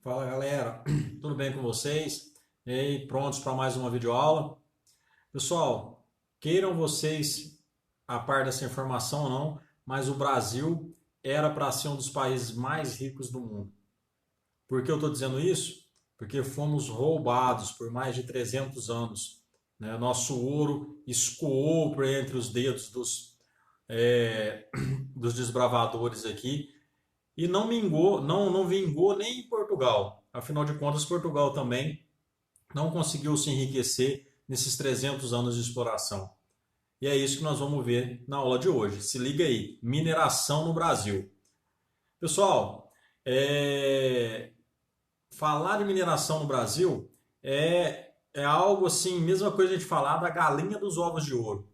Fala galera, tudo bem com vocês? E aí, prontos para mais uma videoaula? Pessoal, queiram vocês a par dessa informação ou não, mas o Brasil era para ser um dos países mais ricos do mundo. Por que eu estou dizendo isso? Porque fomos roubados por mais de 300 anos, né? Nosso ouro escoou por entre os dedos dos desbravadores aqui e não vingou, não vingou nem em Portugal. Afinal de contas, Portugal também não conseguiu se enriquecer nesses 300 anos de exploração. E é isso que nós vamos ver na aula de hoje. Se liga aí, mineração no Brasil. Pessoal, falar de mineração no Brasil é algo assim, mesma coisa a gente falar da galinha dos ovos de ouro.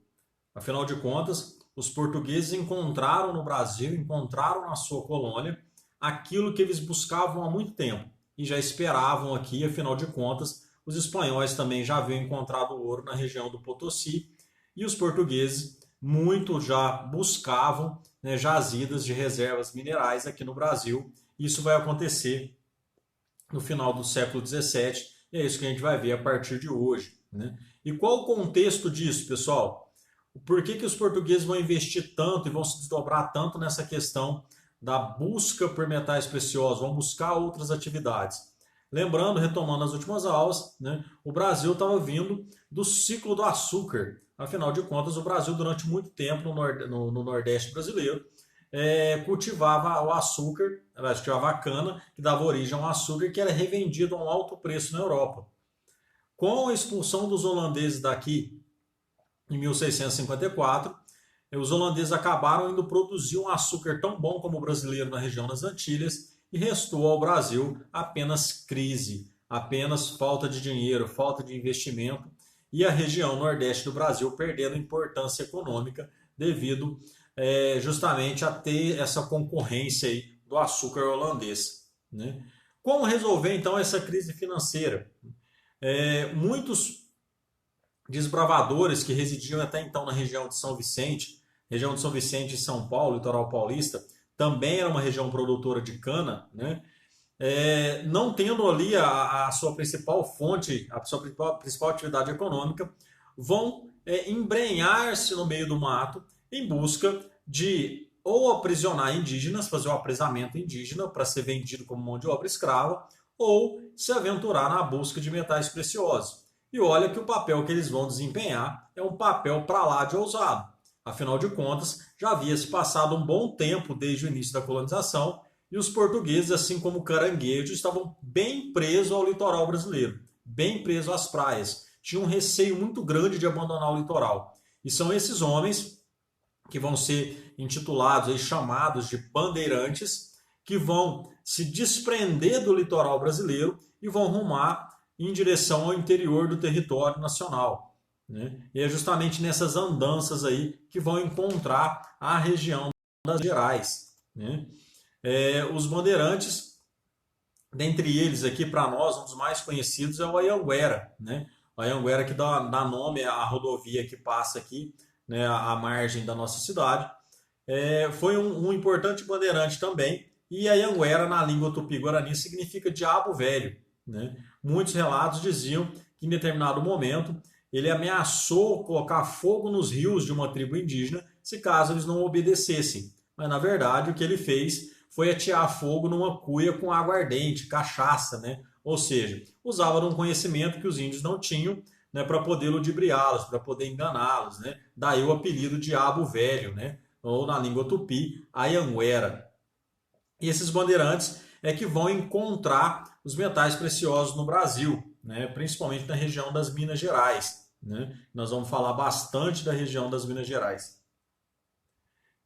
Afinal de contas, os portugueses encontraram no Brasil, encontraram na sua colônia aquilo que eles buscavam há muito tempo e já esperavam aqui, afinal de contas, os espanhóis também já haviam encontrado ouro na região do Potosí e os portugueses muito já buscavam, né, jazidas de reservas minerais aqui no Brasil. Isso vai acontecer no final do século XVII e é isso que a gente vai ver a partir de hoje, né? E qual o contexto disso, pessoal? Por que os portugueses vão investir tanto e vão se desdobrar tanto nessa questão da busca por metais preciosos, vão buscar outras atividades? Lembrando, retomando as últimas aulas, né, o Brasil estava vindo do ciclo do açúcar. Afinal de contas, o Brasil, durante muito tempo no Nordeste brasileiro, cultivava o açúcar, cultivava a cana, que dava origem ao açúcar, que era revendido a um alto preço na Europa. Com a expulsão dos holandeses daqui, em 1654, os holandeses acabaram indo produzir um açúcar tão bom como o brasileiro na região das Antilhas e restou ao Brasil apenas crise, apenas falta de dinheiro, falta de investimento e a região nordeste do Brasil perdendo importância econômica devido justamente a ter essa concorrência aí do açúcar holandês, né? Como resolver então essa crise financeira? Muitos desbravadores que residiam até então na região de São Vicente e São Paulo, litoral paulista, também era uma região produtora de cana, né? Não tendo ali a sua principal fonte, a sua principal atividade econômica, vão embrenhar-se no meio do mato em busca de ou aprisionar indígenas, fazer o apresamento indígena para ser vendido como mão de obra escrava, ou se aventurar na busca de metais preciosos. E olha que o papel que eles vão desempenhar é um papel para lá de ousado. Afinal de contas, já havia se passado um bom tempo desde o início da colonização e os portugueses, assim como o caranguejo, estavam bem presos ao litoral brasileiro, bem presos às praias. Tinham um receio muito grande de abandonar o litoral. E são esses homens que vão ser intitulados, chamados de bandeirantes, que vão se desprender do litoral brasileiro e vão rumar em direção ao interior do território nacional, né? E é justamente nessas andanças aí que vão encontrar a região das Gerais, né? Os bandeirantes, dentre eles aqui para nós, um dos mais conhecidos é o Anhanguera, né? O Anhanguera que dá nome à rodovia que passa aqui, né, à margem da nossa cidade. Foi um importante bandeirante também, e Anhanguera na língua tupi-guarani significa diabo velho, né? Muitos relatos diziam que em determinado momento ele ameaçou colocar fogo nos rios de uma tribo indígena se caso eles não obedecessem. Mas na verdade o que ele fez foi atear fogo numa cuia com aguardente, cachaça, né? Ou seja, usava de um conhecimento que os índios não tinham, né, para poder ludibriá-los, para poder enganá-los, né? Daí o apelido diabo velho, né? Ou na língua tupi, Anhanguera. E esses bandeirantes que vão encontrar os metais preciosos no Brasil, né? Principalmente na região das Minas Gerais, né? Nós vamos falar bastante da região das Minas Gerais,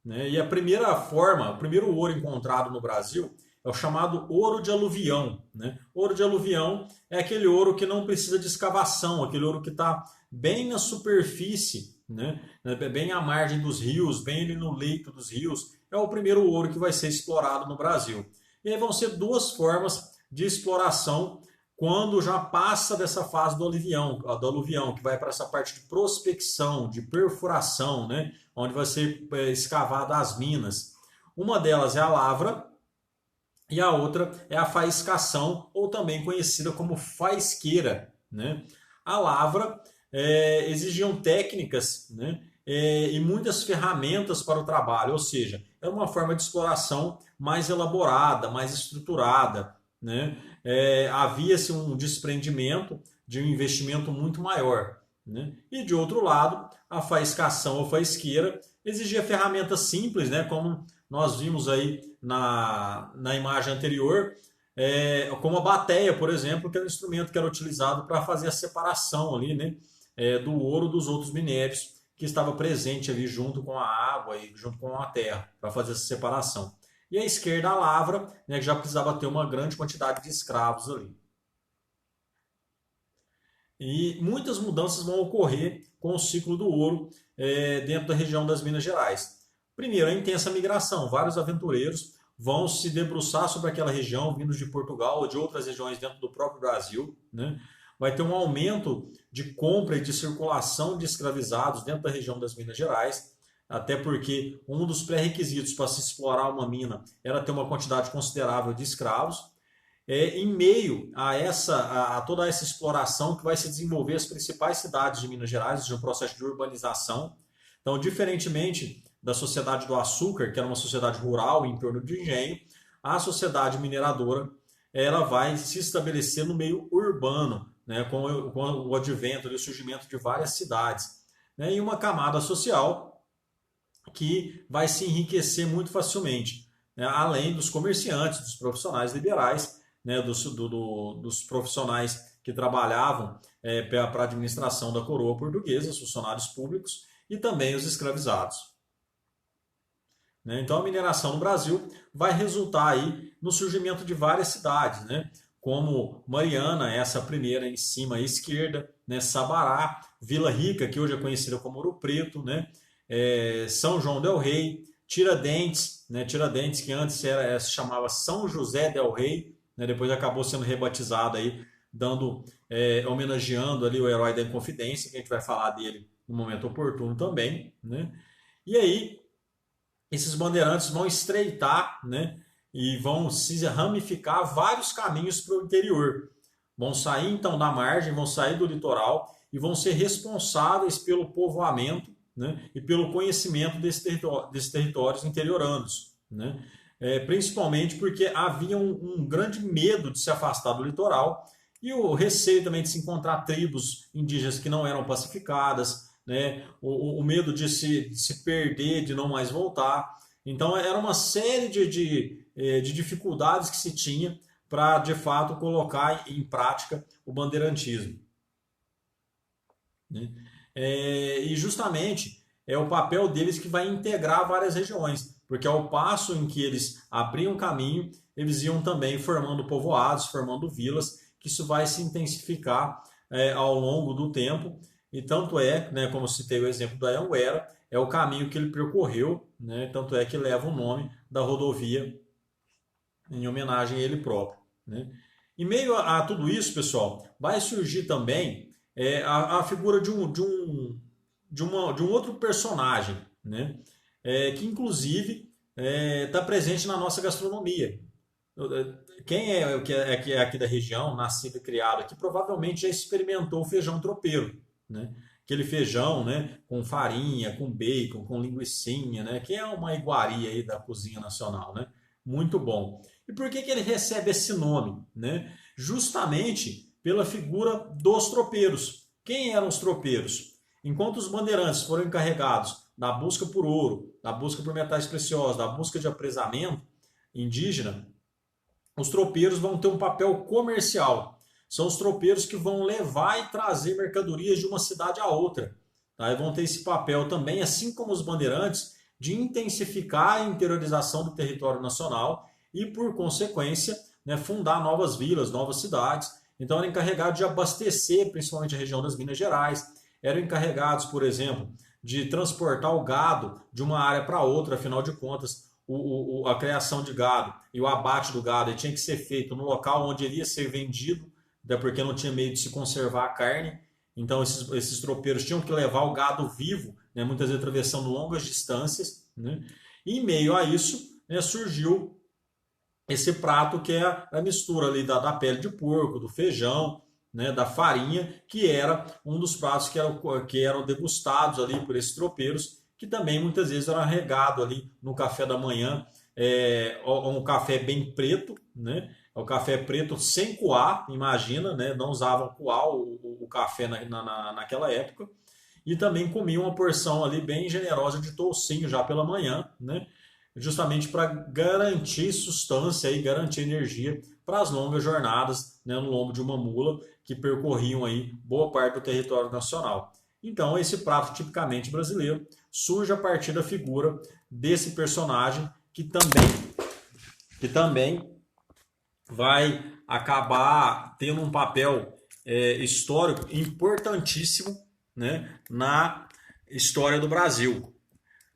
né? E a primeira forma, o primeiro ouro encontrado no Brasil é o chamado ouro de aluvião, né? Ouro de aluvião é aquele ouro que não precisa de escavação, aquele ouro que está bem na superfície, né? Bem à margem dos rios, bem ali no leito dos rios. É o primeiro ouro que vai ser explorado no Brasil. E aí vão ser duas formas de exploração quando já passa dessa fase do aluvião, que vai para essa parte de prospecção, de perfuração, né? Onde vai ser escavada as minas. Uma delas é a lavra, e a outra é a faiscação, ou também conhecida como faisqueira, né? A lavra exigiam técnicas, né? E muitas ferramentas para o trabalho, ou seja, é uma forma de exploração mais elaborada, mais estruturada, né? Havia-se um desprendimento de um investimento muito maior, né? E de outro lado, a faiscação ou faisqueira exigia ferramentas simples, né? Como nós vimos aí na imagem anterior, como a bateia, por exemplo, que era um instrumento que era utilizado para fazer a separação ali, né? Do ouro dos outros minérios que estava presente ali junto com a água e junto com a terra, para fazer essa separação. E a esquerda, a lavra, né, que já precisava ter uma grande quantidade de escravos ali. E muitas mudanças vão ocorrer com o ciclo do ouro dentro da região das Minas Gerais. Primeiro, a intensa migração. Vários aventureiros vão se debruçar sobre aquela região, vindos de Portugal ou de outras regiões dentro do próprio Brasil, né? Vai ter um aumento de compra e de circulação de escravizados dentro da região das Minas Gerais, até porque um dos pré-requisitos para se explorar uma mina era ter uma quantidade considerável de escravos. Em meio a toda essa exploração que vai se desenvolver as principais cidades de Minas Gerais, de um processo de urbanização. Então, diferentemente da sociedade do açúcar, que era uma sociedade rural em torno de engenho, a sociedade mineradora ela vai se estabelecer no meio urbano, né, com o advento e o surgimento de várias cidades, né, e uma camada social que vai se enriquecer muito facilmente, né, além dos comerciantes, dos profissionais liberais, né, dos profissionais que trabalhavam para a administração da coroa portuguesa, os funcionários públicos e também os escravizados. Né? Então a mineração no Brasil vai resultar aí no surgimento de várias cidades, né? Como Mariana, essa primeira em cima à esquerda, né? Sabará, Vila Rica, que hoje é conhecida como Ouro Preto, né? São João del Rei, Tiradentes, né? Tiradentes que antes se chamava São José del Rei, né? Depois acabou sendo rebatizado aí, homenageando ali o herói da Inconfidência, que a gente vai falar dele no momento oportuno também, né? E aí esses bandeirantes vão estreitar, né, e vão se ramificar vários caminhos para o interior. Vão sair então da margem, vão sair do litoral e vão ser responsáveis pelo povoamento, né, e pelo conhecimento desses territórios interioranos, né? Principalmente porque havia um grande medo de se afastar do litoral e o receio também de se encontrar tribos indígenas que não eram pacificadas, né? O medo de se perder, de não mais voltar. Então, era uma série de dificuldades que se tinha para, de fato, colocar em prática o bandeirantismo. Né? E justamente é o papel deles que vai integrar várias regiões, porque ao passo em que eles abriam caminho, eles iam também formando povoados, formando vilas, que isso vai se intensificar ao longo do tempo. E tanto né, como citei o exemplo da Anhanguera, é o caminho que ele percorreu, né, tanto é que leva o nome da rodovia em homenagem a ele próprio. Né. Em meio a tudo isso, pessoal, vai surgir também a figura de um outro personagem, né, que inclusive está presente na nossa gastronomia. Quem que é aqui da região, nascido e criado aqui, provavelmente já experimentou o feijão tropeiro, né? Aquele feijão, né, com farinha, com bacon, com linguicinha, né, que é uma iguaria aí da cozinha nacional, né? Muito bom. E por que ele recebe esse nome, né? Justamente pela figura dos tropeiros. Quem eram os tropeiros? Enquanto os bandeirantes foram encarregados da busca por ouro, da busca por metais preciosos, da busca de apresamento indígena, os tropeiros vão ter um papel comercial. São os tropeiros que vão levar e trazer mercadorias de uma cidade a outra. Tá? E vão ter esse papel também, assim como os bandeirantes, de intensificar a interiorização do território nacional e, por consequência, né, fundar novas vilas, novas cidades. Então, eram encarregados de abastecer, principalmente a região das Minas Gerais. Eram encarregados, por exemplo, de transportar o gado de uma área para outra, afinal de contas, a criação de gado e o abate do gado tinha que ser feito no local onde iria ser vendido, até porque não tinha meio de se conservar a carne. Então esses tropeiros tinham que levar o gado vivo, né, muitas vezes atravessando longas distâncias. Né? E em meio a isso, né, surgiu esse prato que é a mistura ali da pele de porco, do feijão, né, da farinha, que era um dos pratos que eram degustados ali por esses tropeiros, que também muitas vezes era regado ali no café da manhã, um café bem preto, né? O café preto sem coar, imagina, né? Não usavam coar o café naquela época. E também comiam uma porção ali bem generosa de toucinho já pela manhã, né? Justamente para garantir sustância e garantir energia para as longas jornadas, né, no lombo de uma mula que percorriam aí boa parte do território nacional. Então, esse prato tipicamente brasileiro surge a partir da figura desse personagem que também vai acabar tendo um papel histórico importantíssimo, né, na história do Brasil,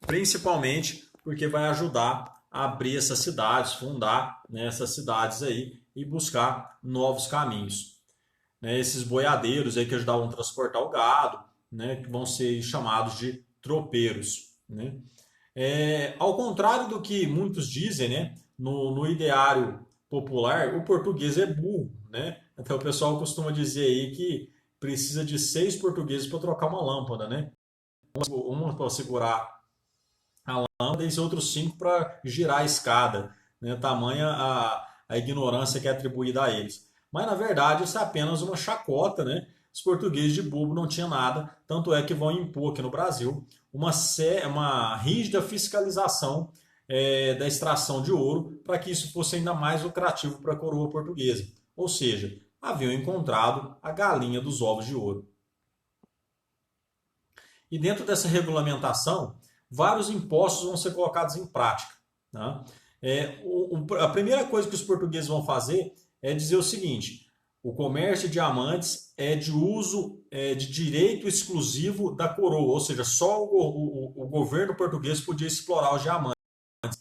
principalmente porque vai ajudar a abrir essas cidades, fundar, né, essas cidades aí e buscar novos caminhos. Né, esses boiadeiros aí que ajudavam a transportar o gado, né, que vão ser chamados de tropeiros. Né? Ao contrário do que muitos dizem, né, no ideário popular, o português é burro. Né? Até o pessoal costuma dizer aí que precisa de 6 portugueses para trocar uma lâmpada. Né? Uma para segurar a lâmpada e outros 5 para girar a escada. Né? Tamanha a ignorância que é atribuída a eles. Mas na verdade isso é apenas uma chacota, né? Os portugueses de bobo não tinham nada, tanto é que vão impor aqui no Brasil uma rígida fiscalização da extração de ouro para que isso fosse ainda mais lucrativo para a coroa portuguesa. Ou seja, haviam encontrado a galinha dos ovos de ouro. E dentro dessa regulamentação, vários impostos vão ser colocados em prática. Tá? A primeira coisa que os portugueses vão fazer é dizer o seguinte: o comércio de diamantes é de uso de direito exclusivo da coroa, ou seja, só o governo português podia explorar os diamantes,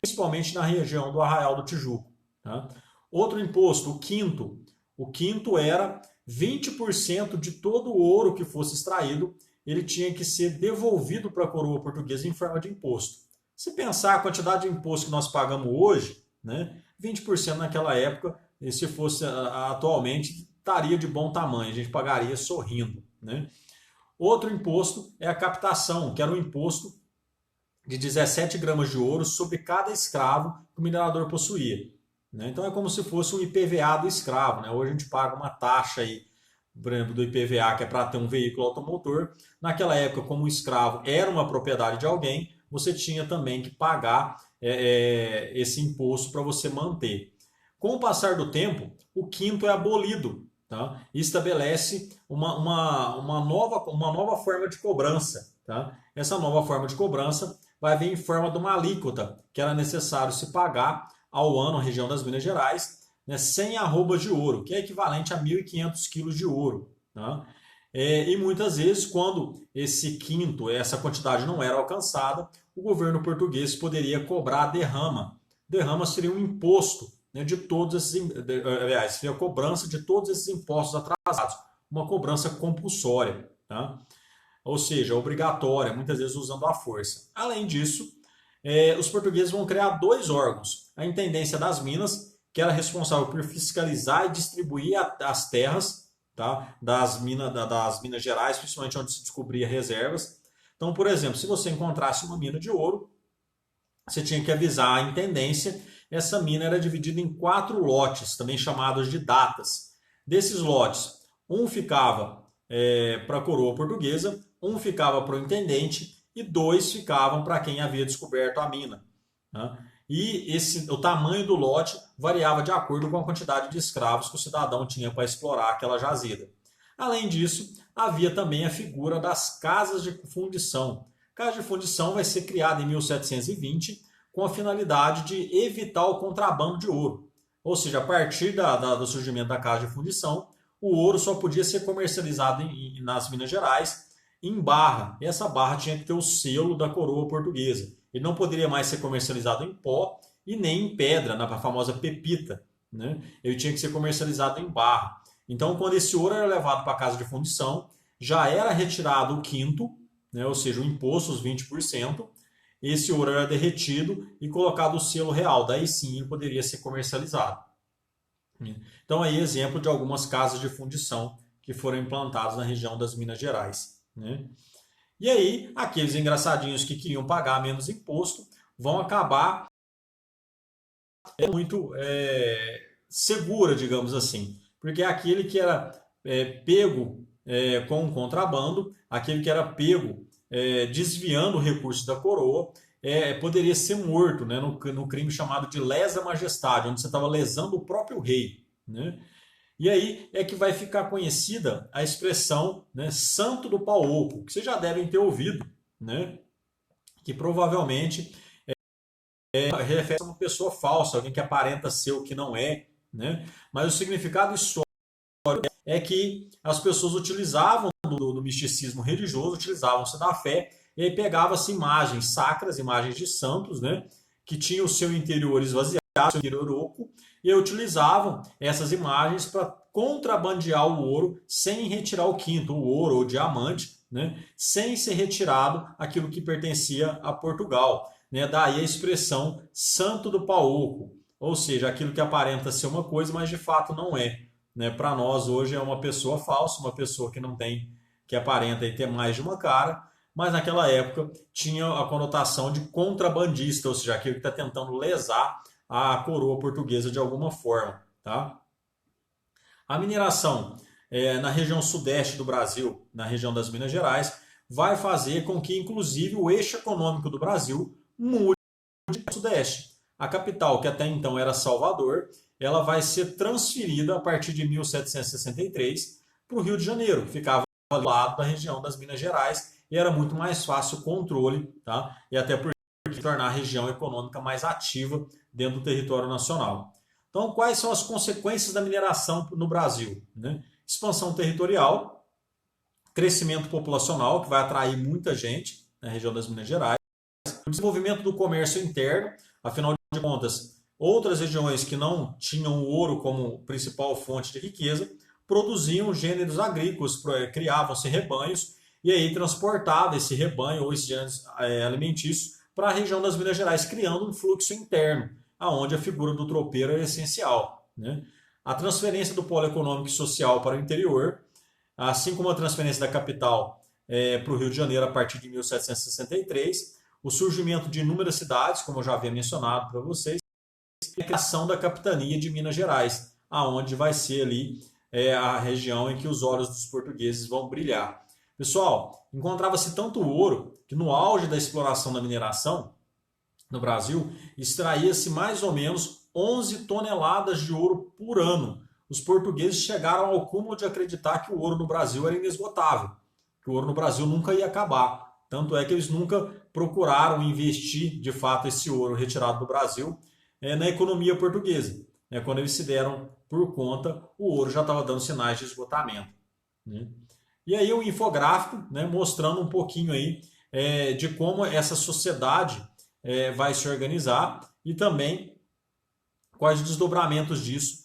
principalmente na região do Arraial do Tijuco. Tá? Outro imposto, o quinto. O quinto era 20% de todo o ouro que fosse extraído, ele tinha que ser devolvido para a coroa portuguesa em forma de imposto. Se pensar a quantidade de imposto que nós pagamos hoje, né, 20% naquela época, e se fosse atualmente, estaria de bom tamanho, a gente pagaria sorrindo. Né? Outro imposto é a captação, que era um imposto de 17 gramas de ouro sobre cada escravo que o minerador possuía. Né? Então é como se fosse um IPVA do escravo. Né? Hoje a gente paga uma taxa aí, por exemplo, do IPVA, que é para ter um veículo automotor. Naquela época, como o escravo era uma propriedade de alguém, você tinha também que pagar esse imposto para você manter. Com o passar do tempo, o quinto é abolido, tá? E estabelece uma nova forma de cobrança. Tá? Essa nova forma de cobrança vai vir em forma de uma alíquota que era necessário se pagar ao ano na região das Minas Gerais, né, 100 arrobas de ouro, que é equivalente a 1.500 quilos de ouro. Tá? E muitas vezes, quando esse quinto, essa quantidade não era alcançada, o governo português poderia cobrar a derrama. Derrama seria um imposto, né, de todos esses, aliás, seria a cobrança de todos esses impostos atrasados, uma cobrança compulsória, tá? Ou seja, obrigatória, muitas vezes usando a força. Além disso, os portugueses vão criar 2 órgãos: a Intendência das Minas, que era responsável por fiscalizar e distribuir as terras, tá, das Minas Gerais, principalmente onde se descobria reservas. Então, por exemplo, se você encontrasse uma mina de ouro, você tinha que avisar a intendência. Essa mina era dividida em 4 lotes, também chamados de datas. Desses lotes, um ficava para a coroa portuguesa, um ficava para o intendente e 2 ficavam para quem havia descoberto a mina. Né? E o tamanho do lote variava de acordo com a quantidade de escravos que o cidadão tinha para explorar aquela jazida. Além disso, havia também a figura das casas de fundição. A casa de fundição vai ser criada em 1720 com a finalidade de evitar o contrabando de ouro. Ou seja, a partir do surgimento da casa de fundição, o ouro só podia ser comercializado nas Minas Gerais em barra. E essa barra tinha que ter o selo da coroa portuguesa. Ele não poderia mais ser comercializado em pó e nem em pedra, na famosa pepita. Né? Ele tinha que ser comercializado em barra. Então, quando esse ouro era levado para a casa de fundição, já era retirado o quinto, né? Ou seja, o imposto, os 20%, esse ouro era derretido e colocado o selo real, daí sim ele poderia ser comercializado. Então aí exemplo de algumas casas de fundição que foram implantadas na região das Minas Gerais, né? E aí aqueles engraçadinhos que queriam pagar menos imposto vão acabar muito segura, digamos assim, porque aquele que era pego com um contrabando, aquele que era pego desviando recursos da coroa, poderia ser morto, né, no crime chamado de lesa majestade, onde você estava lesando o próprio rei, né? E aí é que vai ficar conhecida a expressão, né, santo do pau oco, que vocês já devem ter ouvido, né, que provavelmente refere a uma pessoa falsa, alguém que aparenta ser o que não é, né? Mas o significado histórico é que as pessoas utilizavam do misticismo religioso, utilizavam-se da fé, e aí pegava-se imagens sacras, imagens de santos, né? Que tinham o seu interior esvaziado, o seu interior oco, e utilizavam essas imagens para contrabandear o ouro sem retirar o quinto, o ouro ou o diamante, né? Sem ser retirado aquilo que pertencia a Portugal, né? Daí a expressão santo do pau oco, ou seja, aquilo que aparenta ser uma coisa, mas de fato não é, né? Para nós hoje é uma pessoa falsa, uma pessoa que não tem, que aparenta ter mais de uma cara, mas naquela época tinha a conotação de contrabandista, ou seja, aquele que está tentando lesar a coroa portuguesa de alguma forma, tá? A mineração na região sudeste do Brasil, na região das Minas Gerais, vai fazer com que, inclusive, o eixo econômico do Brasil mude para o sudeste. A capital, que até então era Salvador, ela vai ser transferida a partir de 1763 para o Rio de Janeiro, que ficava ao lado da região das Minas Gerais e era muito mais fácil o controle, tá? E até porque tornar a região econômica mais ativa dentro do território nacional. Então, quais são as consequências da mineração no Brasil, né? Expansão territorial, crescimento populacional, que vai atrair muita gente na região das Minas Gerais, o desenvolvimento do comércio interno, afinal de contas, outras regiões que não tinham o ouro como principal fonte de riqueza, produziam gêneros agrícolas, criavam-se rebanhos, e aí transportava esse rebanho ou esses gêneros alimentícios para a região das Minas Gerais, criando um fluxo interno, aonde a figura do tropeiro é essencial, né? A transferência do polo econômico e social para o interior, assim como a transferência da capital para o Rio de Janeiro a partir de 1763, o surgimento de inúmeras cidades, como eu já havia mencionado para vocês, e a criação da capitania de Minas Gerais, aonde vai ser ali a região em que os olhos dos portugueses vão brilhar. Pessoal, encontrava-se tanto ouro que no auge da exploração da mineração no Brasil, extraía-se mais ou menos 11 toneladas de ouro por ano. Os portugueses chegaram ao cúmulo de acreditar que o ouro no Brasil era inesgotável, que o ouro no Brasil nunca ia acabar. Tanto é que eles nunca procuraram investir, de fato, esse ouro retirado do Brasil na economia portuguesa. Quando eles se deram por conta, o ouro já estava dando sinais de esgotamento, né? E aí o infográfico, né, mostrando um pouquinho aí de como essa sociedade vai se organizar e também quais os desdobramentos disso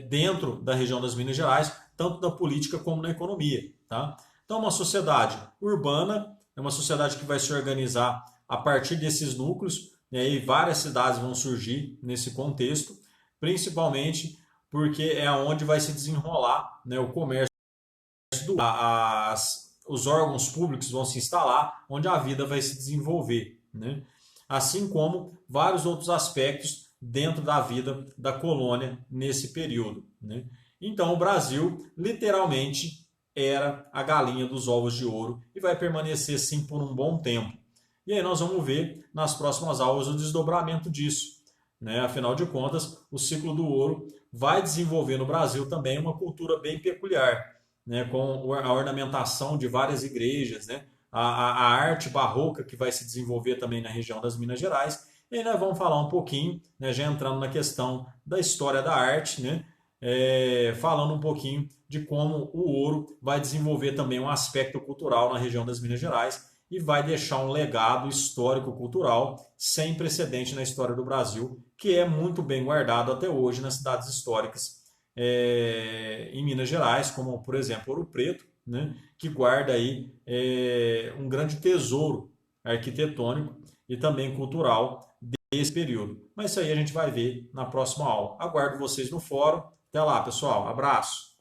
dentro da região das Minas Gerais, tanto na política como na economia, tá? Então, uma sociedade urbana, é uma sociedade que vai se organizar a partir desses núcleos, né, e várias cidades vão surgir nesse contexto, principalmente porque é onde vai se desenrolar, né, o comércio, os órgãos públicos vão se instalar, onde a vida vai se desenvolver, né? Assim como vários outros aspectos dentro da vida da colônia nesse período, né? Então o Brasil literalmente era a galinha dos ovos de ouro e vai permanecer assim por um bom tempo. E aí nós vamos ver nas próximas aulas o desdobramento disso, né? Afinal de contas, o ciclo do ouro vai desenvolver no Brasil também uma cultura bem peculiar, né? Com a ornamentação de várias igrejas, né? A arte barroca que vai se desenvolver também na região das Minas Gerais. E aí nós vamos falar um pouquinho, né, já entrando na questão da história da arte, né, falando um pouquinho de como o ouro vai desenvolver também um aspecto cultural na região das Minas Gerais e vai deixar um legado histórico-cultural sem precedente na história do Brasil, que é muito bem guardado até hoje nas cidades históricas em Minas Gerais, como por exemplo Ouro Preto, né, que guarda aí um grande tesouro arquitetônico e também cultural desse período. Mas isso aí a gente vai ver na próxima aula. Aguardo vocês no fórum. Até lá, pessoal. Abraço.